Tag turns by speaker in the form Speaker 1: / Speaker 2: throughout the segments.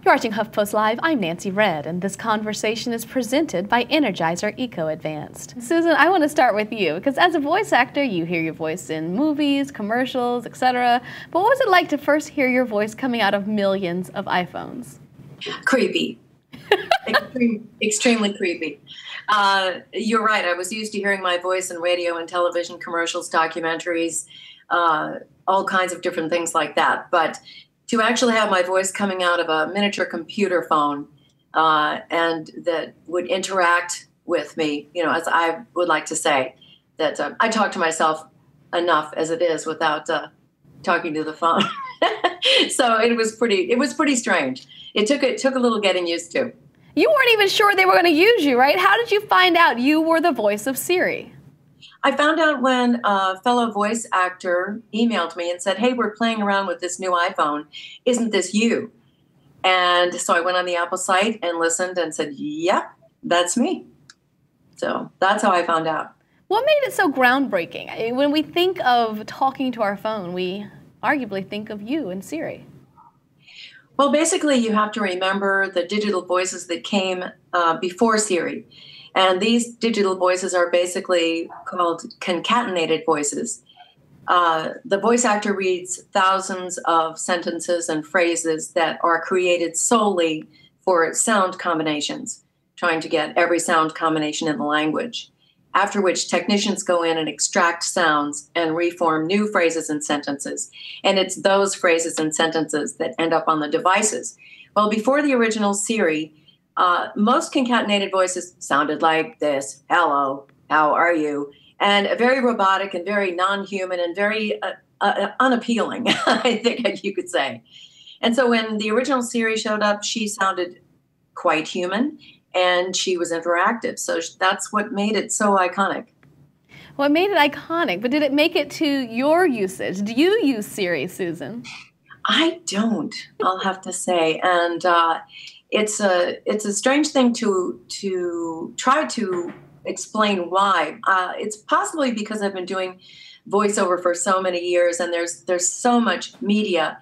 Speaker 1: You're watching HuffPost Live. I'm Nancy Red, and this conversation is presented by Energizer Eco Advanced. Susan, I want to start with you, because as a voice actor, you hear your voice in movies, commercials, etc. But what was it like to first hear your voice coming out of millions of iPhones?
Speaker 2: Creepy. Extremely creepy. You're right. I was used to hearing my voice in radio and television commercials, documentaries, all kinds of different things like that. But to actually have my voice coming out of a miniature computer phone and that would interact with me, you know, as I would like to say, that I talk to myself enough as it is without talking to the phone. So it was pretty strange. It took a little getting used to.
Speaker 1: You weren't even sure they were going to use you, right? How did you find out you were the voice of Siri?
Speaker 2: I found out when a fellow voice actor emailed me and said, "Hey, we're playing around with this new iPhone. Isn't this you?" And so I went on the Apple site and listened and said, "Yep, that's me." So that's how I found out.
Speaker 1: What made it so groundbreaking? When we think of talking to our phone, we arguably think of you and Siri.
Speaker 2: Well, basically, you have to remember the digital voices that came before Siri. And these digital voices are basically called concatenated voices. The voice actor reads thousands of sentences and phrases that are created solely for sound combinations, trying to get every sound combination in the language, after which technicians go in and extract sounds and reform new phrases and sentences. And it's those phrases and sentences that end up on the devices. Well, before the original Siri, most concatenated voices sounded like this: "Hello, how are you?" And very robotic and very non-human and very unappealing, I think you could say. And so when the original Siri showed up, she sounded quite human and she was interactive. So that's what made it so iconic.
Speaker 1: Well, it made it iconic, but did it make it to your usage? Do you use Siri, Susan?
Speaker 2: I don't, I'll have to say. And it's a strange thing to try to explain why. It's possibly because I've been doing voiceover for so many years, and there's so much media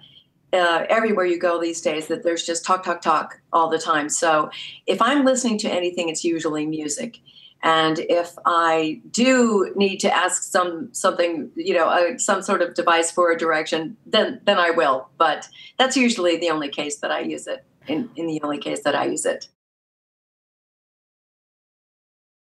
Speaker 2: everywhere you go these days that there's just talk all the time. So if I'm listening to anything, it's usually music. And if I do need to ask something, you know, some sort of device for a direction, then I will. But that's usually the only case that I use it. In the only case that I use it.